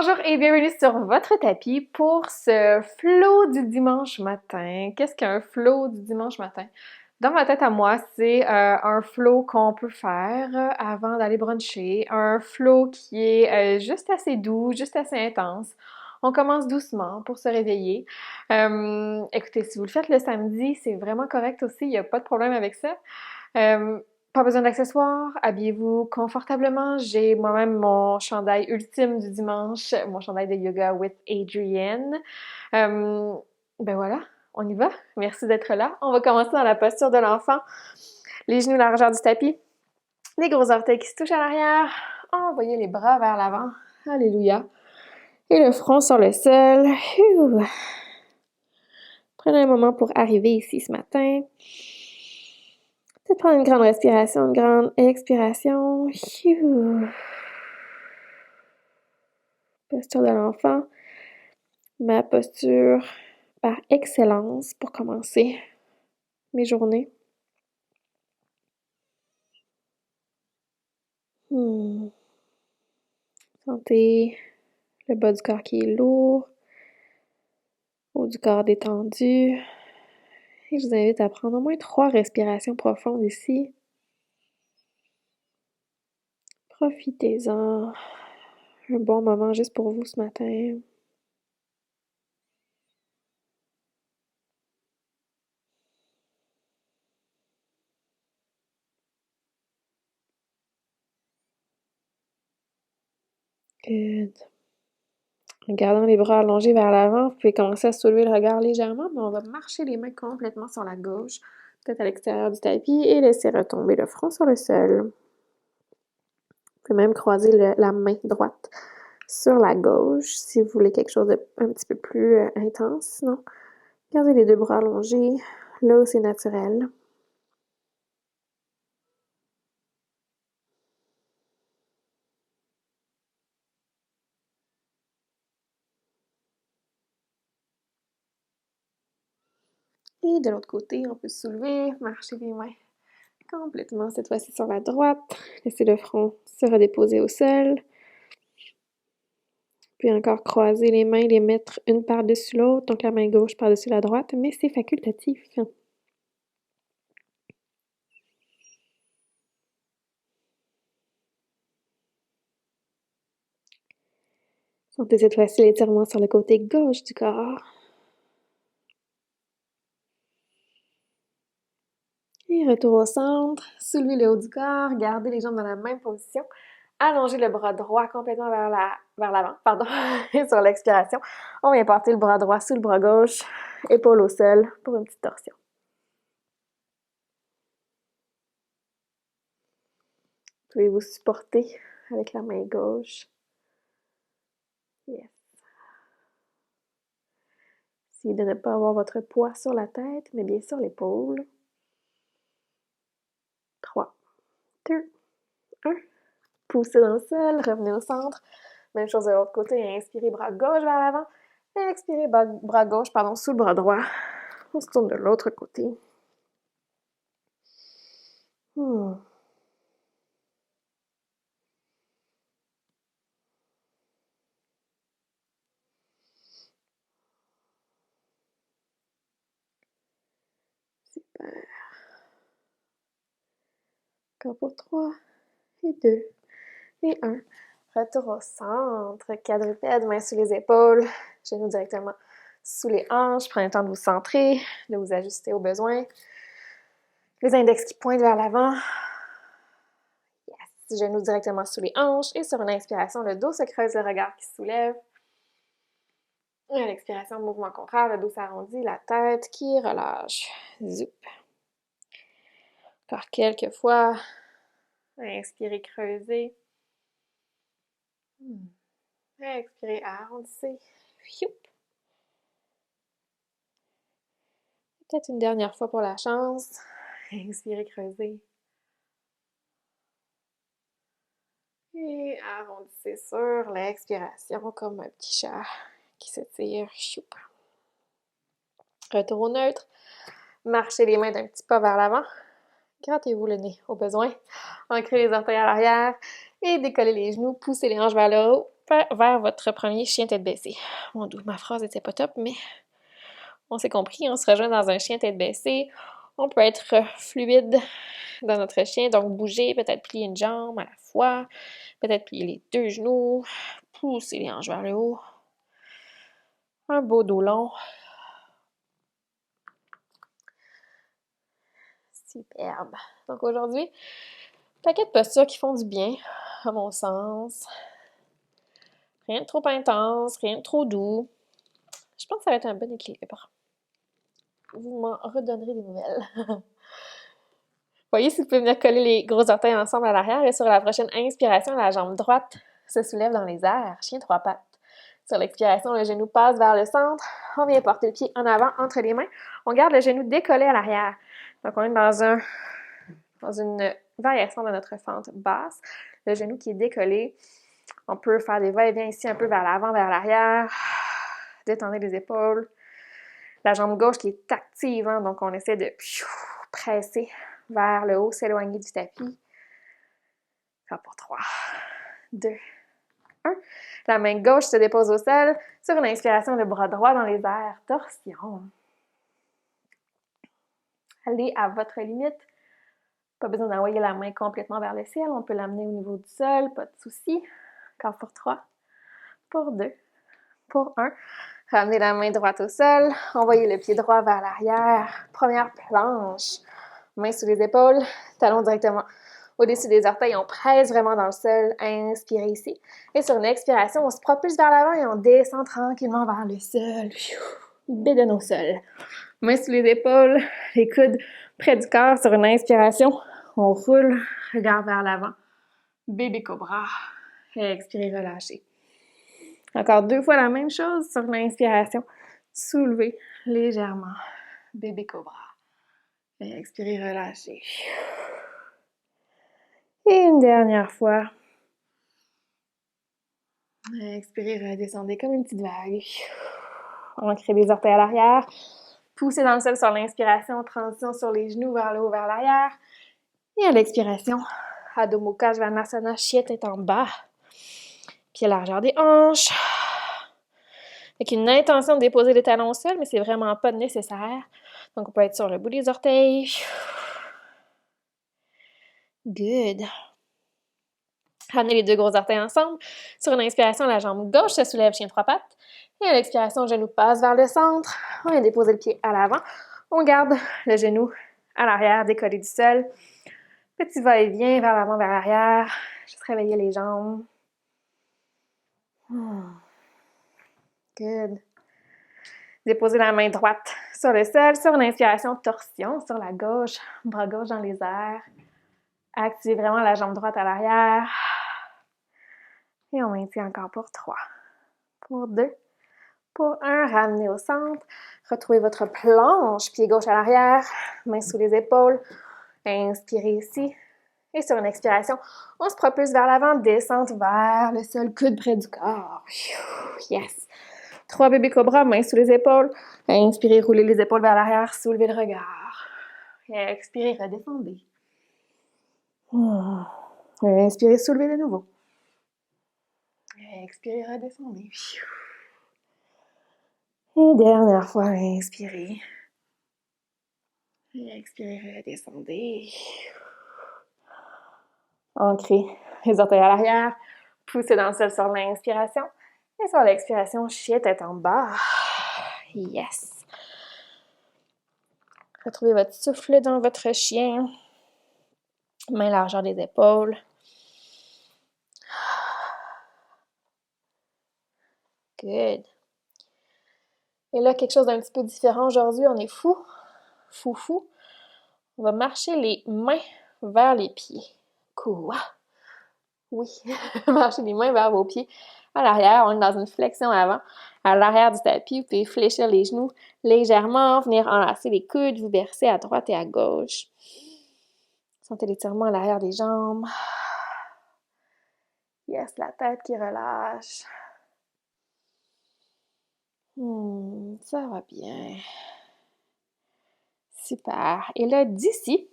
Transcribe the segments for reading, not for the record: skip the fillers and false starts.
Bonjour et bienvenue sur votre tapis pour ce flow du dimanche matin. Qu'est-ce qu'un flow du dimanche matin? Dans ma tête à moi, c'est un flow qu'on peut faire avant d'aller bruncher, un flow qui est juste assez doux, juste assez intense. On commence doucement pour se réveiller. Écoutez, si vous le faites le samedi, c'est vraiment correct aussi, il n'y a pas de problème avec ça. Euh, Pas besoin d'accessoires, habillez-vous confortablement. J'ai moi-même mon chandail ultime du dimanche, mon chandail de yoga with Adrienne. Euh, ben voilà, on y va. Merci d'être là. On va commencer dans la posture de l'enfant. Les genoux largeur du tapis, les gros orteils qui se touchent à l'arrière. Envoyez les bras vers l'avant. Alléluia. Et le front sur le sol. Prenez un moment pour arriver ici ce matin. Peut-être prendre une grande respiration, une grande expiration. Posture de l'enfant. Ma posture par excellence pour commencer mes journées. Sentez le bas du corps qui est lourd, haut du corps détendu. Et je vous invite à prendre au moins 3 respirations profondes ici. Profitez-en. Un bon moment juste pour vous ce matin. Good. En gardant les bras allongés vers l'avant, vous pouvez commencer à soulever le regard légèrement, mais on va marcher les mains complètement sur la gauche, peut-être à l'extérieur du tapis, et laisser retomber le front sur le sol. Vous pouvez même croiser la main droite sur la gauche si vous voulez quelque chose de un petit peu plus intense. Sinon, gardez les 2 bras allongés là où c'est naturel. Et de l'autre côté, on peut se soulever, marcher les mains complètement cette fois-ci sur la droite. Laissez le front se redéposer au sol. Puis encore croiser les mains, les mettre une par-dessus l'autre, donc la main gauche par-dessus la droite, mais c'est facultatif. Sentez cette fois-ci l'étirement sur le côté gauche du corps. Et retour au centre, soulevez le haut du corps, gardez les jambes dans la même position. Allongez le bras droit complètement vers l'avant, pardon, et sur l'expiration, on vient porter le bras droit sous le bras gauche, épaule au sol pour une petite torsion. Pouvez-vous supporter avec la main gauche? Yes. Essayez de ne pas avoir votre poids sur la tête, mais bien sur l'épaule. 3, 2, 1. Poussez dans le sol, revenez au centre. Même chose de l'autre côté, inspirez bras gauche vers l'avant. Expirez bras gauche, sous le bras droit. On se tourne de l'autre côté. Super. Encore pour 3, et 2, et 1. Retour au centre, quadrupède, mains sous les épaules, genoux directement sous les hanches. Prenez le temps de vous centrer, de vous ajuster au besoin. Les index qui pointent vers l'avant. Yes. Genoux directement sous les hanches. Et sur une inspiration, le dos se creuse, le regard qui se soulève. Et à l'expiration, mouvement contraire, le dos s'arrondit, la tête qui relâche. Zoup. Encore quelques fois. Inspirez, creusez. Expirez, arrondissez. Peut-être une dernière fois pour la chance. Inspirez, creusez. Et arrondissez sur l'expiration comme un petit chat qui s'étire. Retour au neutre. Marchez les mains d'un petit pas vers l'avant. Grattez-vous le nez au besoin. Ancrez les orteils à l'arrière et décollez les genoux. Poussez les hanches vers le haut. vers votre premier chien tête baissée. Mon Dieu, ma phrase était pas top, mais on s'est compris, on se rejoint dans un chien tête baissée. On peut être fluide dans notre chien, donc bouger, peut-être plier une jambe à la fois, peut-être plier les 2 genoux, pousser les hanches vers le haut. Un beau dos long. Superbe. Donc aujourd'hui, paquet de postures qui font du bien, à mon sens. Rien de trop intense, rien de trop doux. Je pense que ça va être un bon équilibre. Vous m'en redonnerez des nouvelles. Voyez si vous pouvez venir coller les gros orteils ensemble à l'arrière et sur la prochaine inspiration, la jambe droite se soulève dans les airs, chien 3 pattes. Sur l'expiration, le genou passe vers le centre. On vient porter le pied en avant entre les mains. On garde le genou décollé à l'arrière. Donc, on est dans une variation de notre fente basse. Le genou qui est décollé. On peut faire des va-et-vient ici un peu vers l'avant, vers l'arrière. Détendez les épaules. La jambe gauche qui est active, hein, donc on essaie de presser vers le haut, s'éloigner du tapis. Ça pour 3, 2, 1. La main gauche se dépose au sol. Sur une inspiration, le bras droit dans les airs. Torsion. Allez à votre limite. Pas besoin d'envoyer la main complètement vers le ciel. On peut l'amener au niveau du sol, pas de souci. Encore pour 3, pour 2, pour 1. Ramenez la main droite au sol. Envoyez le pied droit vers l'arrière. Première planche. Main sous les épaules. Talons directement au-dessus des orteils. On presse vraiment dans le sol. Inspirez ici. Et sur une expiration, on se propulse vers l'avant et on descend tranquillement vers le sol. Bédonne au sol. Main sous les épaules. Les coudes près du corps. Sur une inspiration, on roule. Regard vers l'avant. Bébé cobra. Et expirez, relâchez. Encore 2 fois la même chose sur l'inspiration. Soulevez légèrement. Bébé cobra. Et expirez, relâchez. Et une dernière fois. Expirez, redescendez comme une petite vague. Ancrez les orteils à l'arrière. Poussez dans le sol sur l'inspiration. Transition sur les genoux vers le haut, vers l'arrière. Et à l'expiration, Adho Mukha Svanasana, chien tête en bas. Pied largeur des hanches. Avec une intention de déposer les talons au sol, mais c'est vraiment pas nécessaire. Donc, on peut être sur le bout des orteils. Good. Ramenez les 2 gros orteils ensemble. Sur une inspiration, la jambe gauche se soulève, chien 3 pattes. Et à l'expiration, le genou passe vers le centre. On vient déposer le pied à l'avant. On garde le genou à l'arrière, décollé du sol. Petit va-et-vient vers l'avant, vers l'arrière. Juste réveiller les jambes. Good. Déposez la main droite sur le sol. Sur une inspiration, torsion sur la gauche. Bras gauche dans les airs. Activez vraiment la jambe droite à l'arrière. Et on maintient encore pour 3. Pour 2. Pour 1. Ramenez au centre. Retrouvez votre planche. Pied gauche à l'arrière. Main sous les épaules. Inspirez ici. Et sur une expiration, on se propulse vers l'avant. Descente vers le sol. Coude près du corps. Yes. 3 bébés cobras. Main sous les épaules. Inspirez. Roulez les épaules vers l'arrière. Soulevez le regard. Et expirez. Redescendez. Inspirez, soulevez de nouveau. Expirez, redescendez. Et dernière fois, inspirez. Et expirez, redescendez. Ancrez les orteils à l'arrière. Poussez dans le sol sur l'inspiration. Et sur l'expiration, chien tête en bas. Yes. Retrouvez votre souffle dans votre chien. Main largeur des épaules. Good. Et là, quelque chose d'un petit peu différent aujourd'hui. On est fou. Fou. On va marcher les mains vers les pieds. Quoi? Oui. Marchez les mains vers vos pieds. À l'arrière, on est dans une flexion avant. À l'arrière du tapis, vous pouvez fléchir les genoux légèrement, venir enlacer les coudes, vous bercer à droite et à gauche. Sentez l'étirement à l'arrière des jambes. Yes, la tête qui relâche. Ça va bien. Super. Et là, d'ici,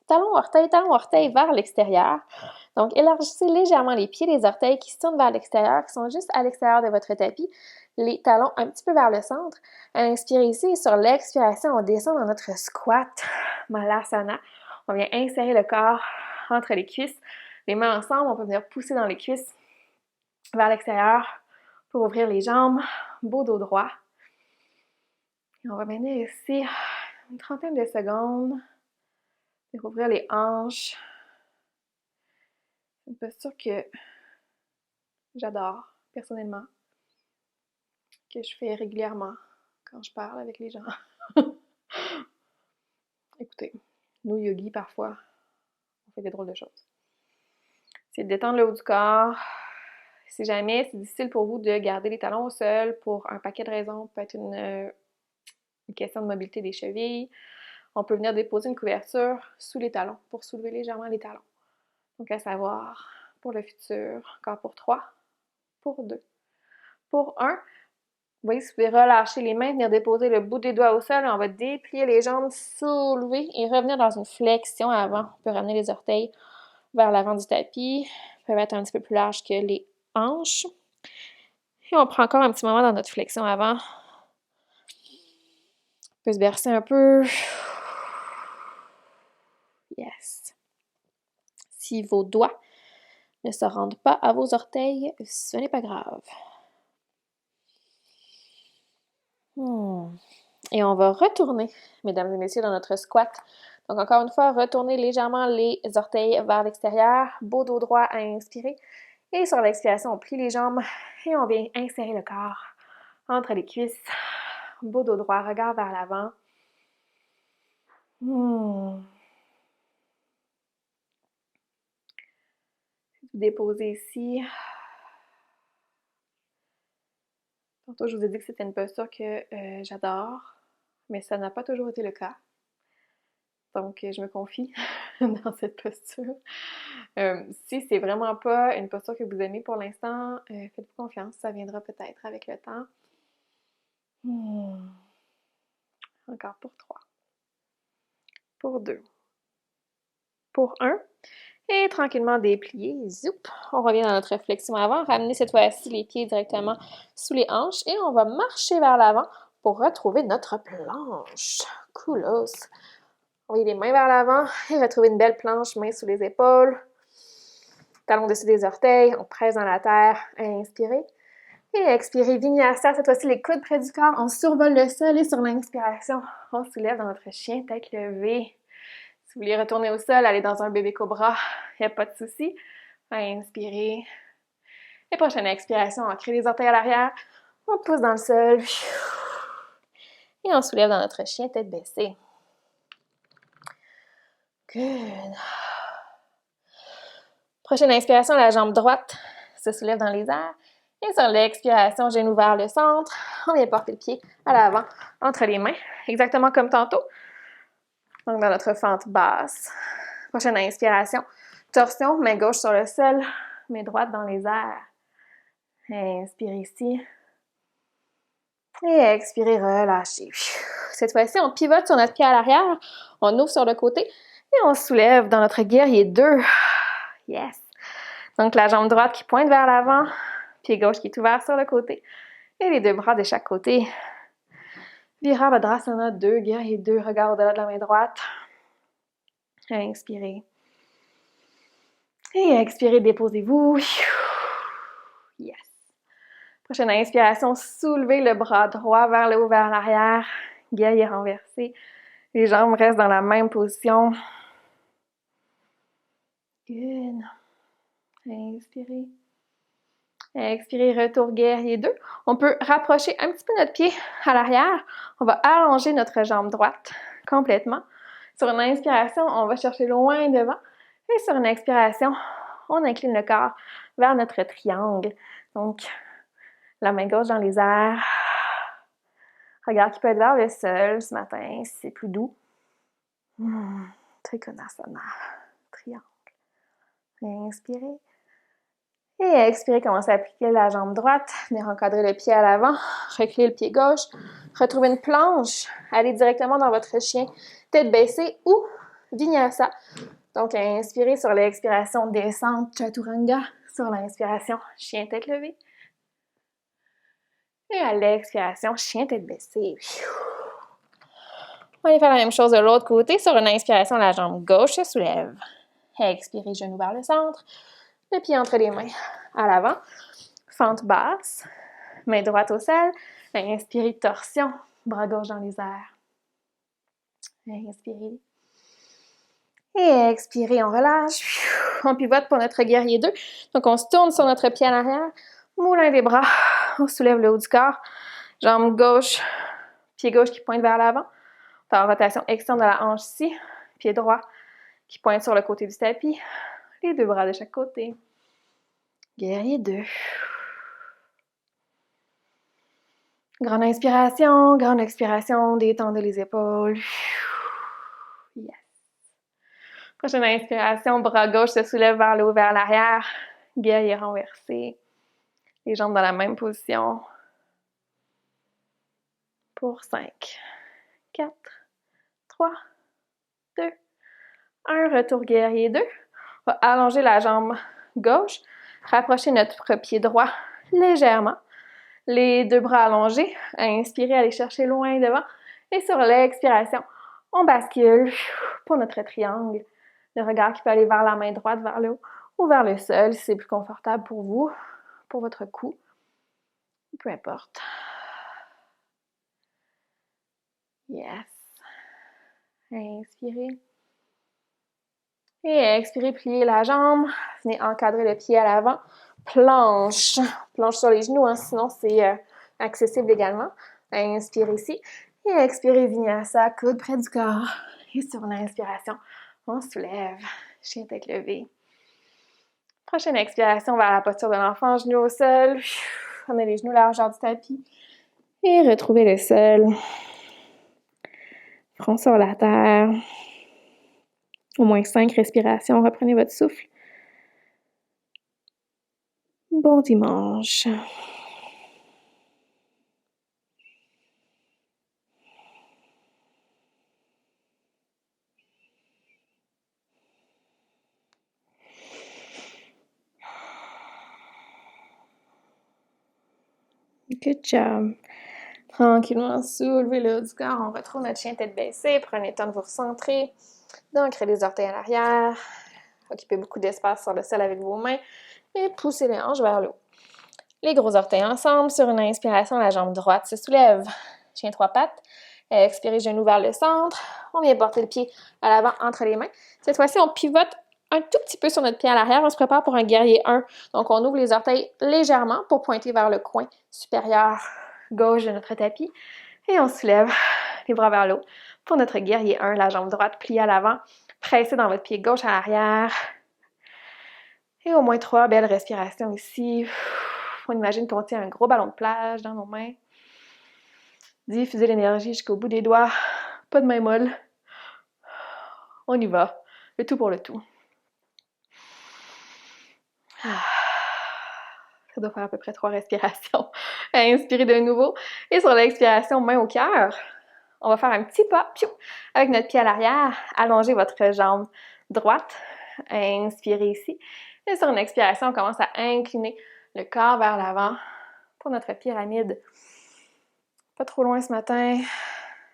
talon orteil vers l'extérieur. Donc, élargissez légèrement les pieds, les orteils qui se tournent vers l'extérieur, qui sont juste à l'extérieur de votre tapis, les talons un petit peu vers le centre. Inspirez ici et sur l'expiration, on descend dans notre squat, Malasana. On vient insérer le corps entre les cuisses. Les mains ensemble, on peut venir pousser dans les cuisses vers l'extérieur pour ouvrir les jambes, beau dos droit. Et on va venir ici une trentaine de secondes pour ouvrir les hanches. C'est une posture que j'adore personnellement, que je fais régulièrement quand je parle avec les gens. Écoutez, nous yogis parfois, on fait des drôles de choses. C'est de détendre le haut du corps. Si jamais c'est difficile pour vous de garder les talons au sol pour un paquet de raisons, peut-être une question de mobilité des chevilles, on peut venir déposer une couverture sous les talons pour soulever légèrement les talons. Donc à savoir, pour le futur, encore pour 3, pour 2, pour 1. Vous voyez, si vous pouvez relâcher les mains, venir déposer le bout des doigts au sol, on va déplier les jambes, soulever et revenir dans une flexion avant. On peut ramener les orteils vers l'avant du tapis, ils peuvent être un petit peu plus larges que les hanches. Et on prend encore un petit moment dans notre flexion avant. On peut se bercer un peu. Yes. Si vos doigts ne se rendent pas à vos orteils, ce n'est pas grave. Et on va retourner, mesdames et messieurs, dans notre squat. Donc, encore une fois, retournez légèrement les orteils vers l'extérieur, beau dos droit à inspirer. Et sur l'expiration, on plie les jambes et on vient insérer le corps entre les cuisses. Beau dos droit, regard vers l'avant. Vous déposez ici. Tantôt, je vous ai dit que c'était une posture que j'adore, mais ça n'a pas toujours été le cas. Donc, je me confie dans cette posture. Si c'est vraiment pas une posture que vous aimez pour l'instant, faites-vous confiance, ça viendra peut-être avec le temps. Encore pour 3. Pour 2. Pour 1. Et tranquillement déplier. Zoup! On revient dans notre flexion avant. Ramenez cette fois-ci les pieds directement sous les hanches et on va marcher vers l'avant pour retrouver notre planche. Coolos! Envoyez les mains vers l'avant et retrouvez une belle planche, mains sous les épaules. Talons dessus des orteils, on presse dans la terre. Inspirez. Et expirez, Vinyasa. Cette fois-ci, les coudes près du corps. On survole le sol et sur l'inspiration, on soulève dans notre chien, tête levée. Si vous voulez retourner au sol, aller dans un bébé cobra, il n'y a pas de souci. Inspirez. Et prochaine expiration, on crée les orteils à l'arrière. On pousse dans le sol. Et on soulève dans notre chien, tête baissée. Good. Prochaine inspiration, la jambe droite se soulève dans les airs. Et sur l'expiration, genou vers le centre. On vient porter le pied à l'avant, entre les mains, exactement comme tantôt. Donc, dans notre fente basse. Prochaine inspiration, torsion, main gauche sur le sol, main droite dans les airs. Inspirez ici. Et expirez, relâchez. Cette fois-ci, on pivote sur notre pied à l'arrière. On ouvre sur le côté et on soulève dans notre guerrier 2. Yes! Donc, la jambe droite qui pointe vers l'avant, pied gauche qui est ouvert sur le côté et les deux bras de chaque côté. Virabhadrasana 2, guerrier 2, regard au-delà de la main droite. Inspirez. Et expirez, déposez-vous. Yes! Prochaine inspiration, soulevez le bras droit vers le haut, vers l'arrière. Guerrier renversé. Les jambes restent dans la même position. Good. Inspirez. Expirez, retour guerrier 2. On peut rapprocher un petit peu notre pied à l'arrière. On va allonger notre jambe droite complètement. Sur une inspiration, on va chercher loin devant. Et sur une expiration, on incline le corps vers notre triangle. Donc, la main gauche dans les airs. Regard qui peut être vers le sol ce matin, si c'est plus doux. Trikonasana. Triangle. Inspirez. Et expirez, commencez à appliquer la jambe droite. Venir encadrer le pied à l'avant. Reculer le pied gauche. Retrouvez une planche. Allez directement dans votre chien. Tête baissée ou Vinyasa. Donc, inspirez sur l'expiration, descente, chaturanga. Sur l'inspiration, chien tête levée. Et à l'expiration, chien tête baissée. On va aller faire la même chose de l'autre côté. Sur une inspiration, la jambe gauche se soulève. Expirez, genou vers le centre. Le pied entre les mains à l'avant. Fente basse. Main droite au sol. Inspirez, torsion. Bras gauche dans les airs. Inspirez. Et expirez, on relâche. On pivote pour notre guerrier 2. Donc, on se tourne sur notre pied à l'arrière. Moulin des bras. On soulève le haut du corps. Jambe gauche. Pied gauche qui pointe vers l'avant. On fait en rotation externe de la hanche ici. Pied droit qui pointe sur le côté du tapis. Les deux bras de chaque côté. Guerrier 2. Grande inspiration, grande expiration. Détendez les épaules. Yes. Prochaine inspiration, bras gauche se soulève vers le haut, vers l'arrière. Guerrier renversé. Les jambes dans la même position. Pour 5, 4, 3, 2, 1. Retour guerrier 2. On va allonger la jambe gauche. Rapprocher notre pied droit légèrement. Les deux bras allongés. Inspirez, allez chercher loin devant. Et sur l'expiration, on bascule pour notre triangle. Le regard qui peut aller vers la main droite, vers le haut ou vers le sol, si c'est plus confortable pour vous, pour votre cou. Peu importe. Yes. Inspirez. Et expirez, pliez la jambe. Venez encadrer le pied à l'avant. Planche. Planche sur les genoux, hein, sinon c'est accessible également. Inspirez ici. Et expirez, vinyasa, coude près du corps. Et sur l'inspiration, on soulève. Chien tête levée. Prochaine expiration vers la posture de l'enfant, genoux au sol. Prenez les genoux largeur du tapis. Et retrouvez le sol. Front sur la terre. Au moins 5 respirations. Reprenez votre souffle. Bon dimanche. Good job. Tranquillement, soulevez le haut du corps. On retrouve notre chien tête baissée. Prenez le temps de vous recentrer. D'ancrer les orteils à l'arrière. Occupez beaucoup d'espace sur le sol avec vos mains. Et poussez les hanches vers le haut. Les gros orteils ensemble. Sur une inspiration, la jambe droite se soulève. Chien trois pattes. Expirez, genou vers le centre. On vient porter le pied à l'avant entre les mains. Cette fois-ci, on pivote un tout petit peu sur notre pied à l'arrière. On se prépare pour un guerrier 1. Donc, on ouvre les orteils légèrement pour pointer vers le coin supérieur gauche de notre tapis. Et on soulève les bras vers le haut. Pour notre guerrier 1, la jambe droite pliée à l'avant. Pressez dans votre pied gauche à l'arrière. Et au moins 3 belles respirations ici. On imagine qu'on tient un gros ballon de plage dans nos mains. Diffusez l'énergie jusqu'au bout des doigts. Pas de main molle. On y va. Le tout pour le tout. Ça doit faire à peu près 3 respirations. Inspirez de nouveau. Et sur l'expiration, main au cœur. On va faire un petit pas avec notre pied à l'arrière. Allongez votre jambe droite. Inspirez ici. Et sur une expiration, on commence à incliner le corps vers l'avant pour notre pyramide. Pas trop loin ce matin.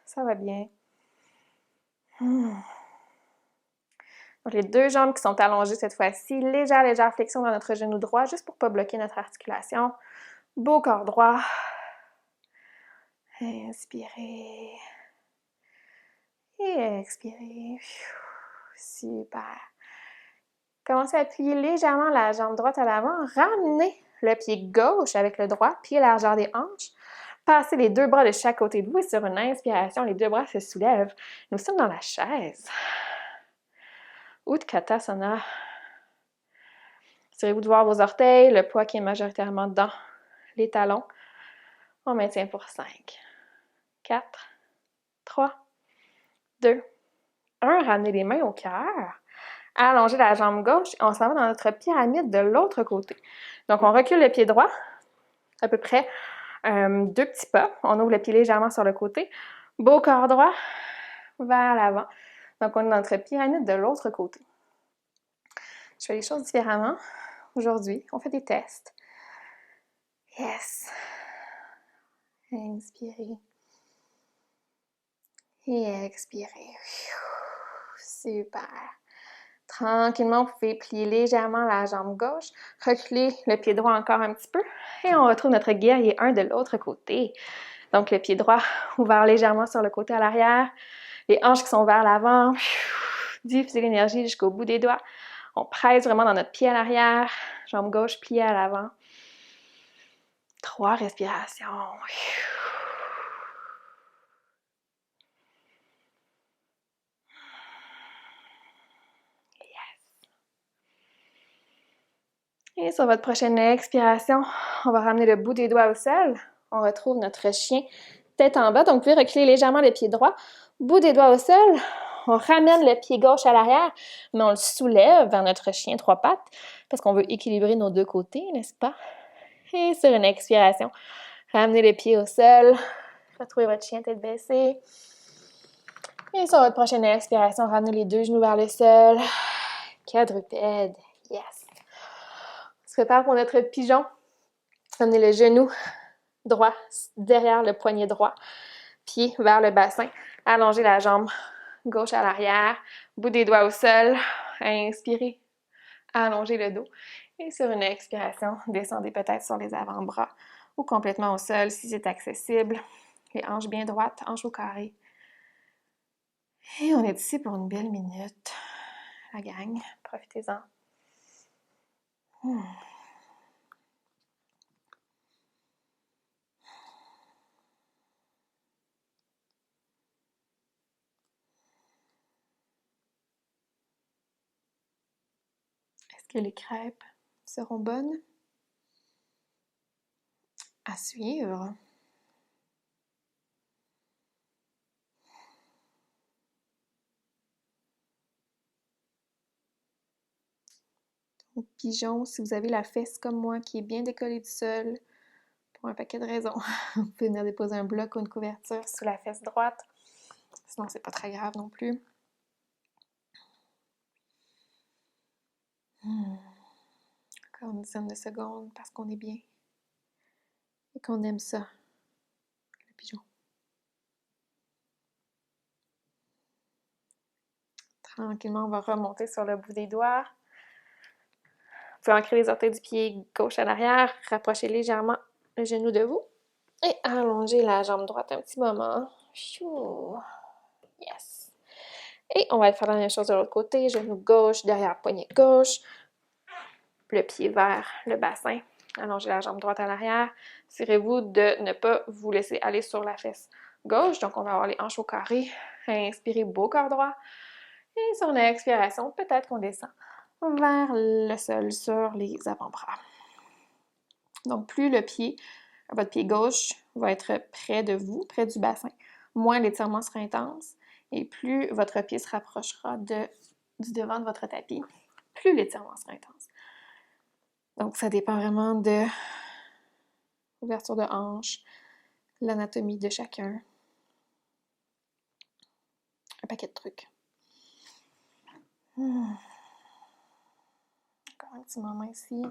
Ça va bien. Donc, les deux jambes qui sont allongées cette fois-ci. Légère flexion dans notre genou droit, juste pour ne pas bloquer notre articulation. Beau corps droit. Inspirez. Et expirez. Super. Commencez à plier légèrement la jambe droite à l'avant. Ramenez le pied gauche avec le droit, pied largeur des hanches. Passez les deux bras de chaque côté de vous et sur une inspiration, les deux bras se soulèvent. Nous sommes dans la chaise. Utkatasana. Assurez-vous de voir vos orteils, le poids qui est majoritairement dans les talons. On maintient pour 5, 4, 3, 2, 1. Ramenez les mains au cœur. Allongez la jambe gauche et on s'en va dans notre pyramide de l'autre côté. Donc, on recule le pied droit, à peu près 2 petits pas. On ouvre le pied légèrement sur le côté. Beau corps droit vers l'avant. Donc, on est dans notre pyramide de l'autre côté. Je fais les choses différemment aujourd'hui. On fait des tests. Yes. Inspirez. Et expirez. Super. Tranquillement, vous pouvez plier légèrement la jambe gauche, reculer le pied droit encore un petit peu et on retrouve notre guerrier 1 de l'autre côté. Donc, le pied droit ouvert légèrement sur le côté à l'arrière, les hanches qui sont vers l'avant, diffuser l'énergie jusqu'au bout des doigts. On presse vraiment dans notre pied à l'arrière, jambe gauche pliée à l'avant. 3 respirations. Et sur votre prochaine expiration, on va ramener le bout des doigts au sol. On retrouve notre chien tête en bas. Donc, vous pouvez reculer légèrement le pied droit. Bout des doigts au sol. On ramène le pied gauche à l'arrière, mais on le soulève vers notre chien 3 pattes parce qu'on veut équilibrer nos deux côtés, n'est-ce pas? Et sur une expiration, ramenez le pied au sol. Retrouvez votre chien tête baissée. Et sur votre prochaine expiration, ramenez les deux genoux vers le sol. Quadrupède. Yes! On se prépare pour notre pigeon. Amenez le genou droit derrière le poignet droit. Pied vers le bassin. Allongez la jambe gauche à l'arrière. Bout des doigts au sol. Inspirez. Allongez le dos. Et sur une expiration, descendez peut-être sur les avant-bras ou complètement au sol si c'est accessible. Les hanches bien droites, hanches au carré. Et on est ici pour une belle minute. La gang, profitez-en. Est-ce que les crêpes seront bonnes? À suivre. Donc, pigeon, si vous avez la fesse comme moi qui est bien décollée du sol, pour un paquet de raisons, vous pouvez venir déposer un bloc ou une couverture sous la fesse droite. Sinon, c'est pas très grave non plus. Encore une dizaine de secondes parce qu'on est bien et qu'on aime ça, le pigeon. Tranquillement, on va remonter sur le bout des doigts. Vous pouvez ancrer les orteils du pied gauche à l'arrière, rapprocher légèrement le genou de vous et allonger la jambe droite un petit moment. Yes! Et on va faire la même chose de l'autre côté, genou gauche, derrière poignet gauche, le pied vers le bassin. Allongez la jambe droite à l'arrière. Assurez-vous de ne pas vous laisser aller sur la fesse gauche. Donc, on va avoir les hanches au carré. Inspirez, beau corps droit. Et sur l'expiration, peut-être qu'on descend vers le sol sur les avant-bras. Donc, plus votre pied gauche va être près de vous, près du bassin, moins l'étirement sera intense et plus votre pied se rapprochera du devant de votre tapis, plus l'étirement sera intense. Donc, ça dépend vraiment de l'ouverture de hanche, l'anatomie de chacun. Un paquet de trucs. Encore un petit moment ici.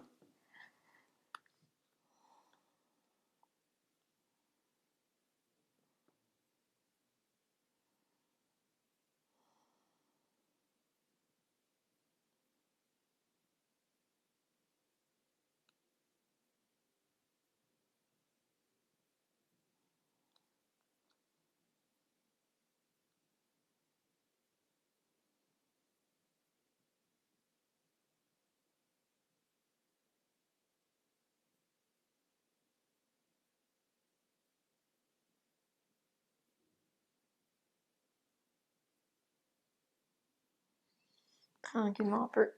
Tranquillement, on peut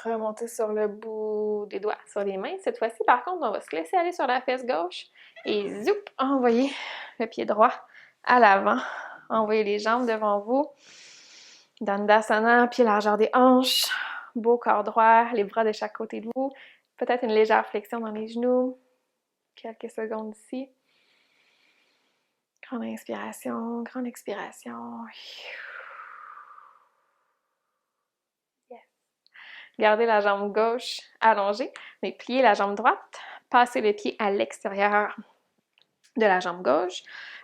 remonter sur le bout des doigts, sur les mains. Cette fois-ci, par contre, on va se laisser aller sur la fesse gauche et zoup, envoyer le pied droit à l'avant. Envoyez les jambes devant vous. Dandasana, pied largeur des hanches. Beau corps droit, les bras de chaque côté de vous. Peut-être une légère flexion dans les genoux. Quelques secondes ici. Grande inspiration, grande expiration. Yes. Gardez la jambe gauche allongée, mais pliez la jambe droite. Passez le pied à l'extérieur de la jambe gauche.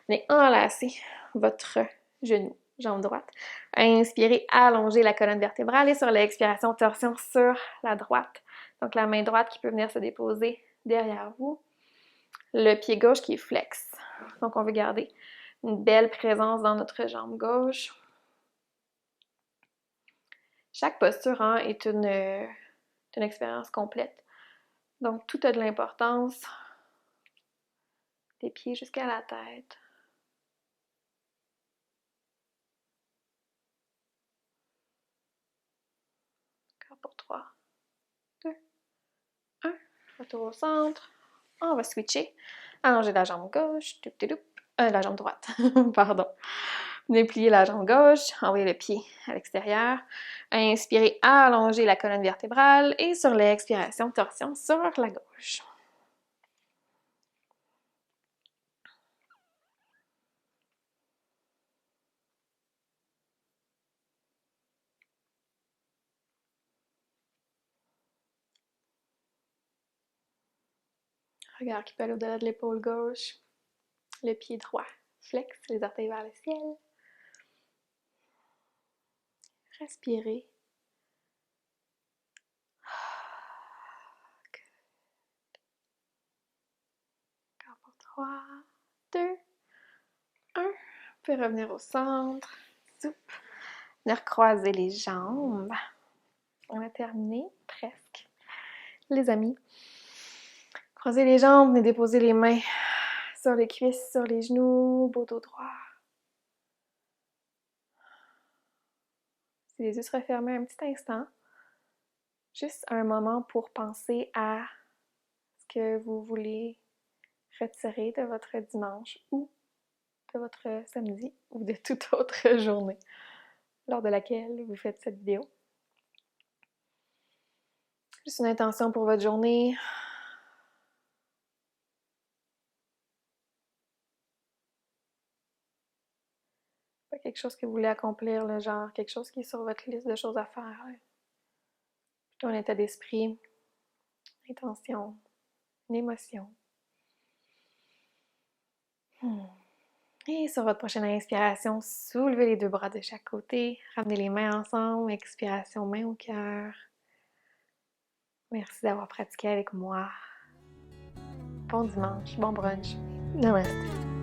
Venez enlacer votre genou, jambe droite. Inspirez, allongez la colonne vertébrale et sur l'expiration, torsion sur la droite. Donc la main droite qui peut venir se déposer derrière vous. Le pied gauche qui est flex. Donc on veut garder une belle présence dans notre jambe gauche. Chaque posture est une expérience complète. Donc tout a de l'importance. Des pieds jusqu'à la tête. Encore pour 3, 2, 1. Retour au centre. On va switcher. Allonger la jambe gauche. La jambe droite. Pardon. Venez plier la jambe gauche. Envoyez le pied à l'extérieur. Inspirez, allongez la colonne vertébrale. Et sur l'expiration, torsion sur la gauche. Regard qui peut aller au-delà de l'épaule gauche. Le pied droit. Flex, les orteils vers le ciel. Respirez. Encore pour 3, 2, 1. Puis revenir au centre. Soup. Venir croiser les jambes. On a terminé, presque. Les amis, croisez les jambes, venez déposer les mains sur les cuisses, sur les genoux, beau dos droit. Si les yeux se referment un petit instant, juste un moment pour penser à ce que vous voulez retirer de votre dimanche ou de votre samedi ou de toute autre journée lors de laquelle vous faites cette vidéo. Juste une intention pour votre journée. Pas quelque chose que vous voulez accomplir, là, genre quelque chose qui est sur votre liste de choses à faire. Là. Plutôt un état d'esprit, intention, une émotion. Et sur votre prochaine inspiration, soulevez les deux bras de chaque côté. Ramenez les mains ensemble. Expiration, main au cœur. Merci d'avoir pratiqué avec moi. Bon dimanche, bon brunch. Namaste.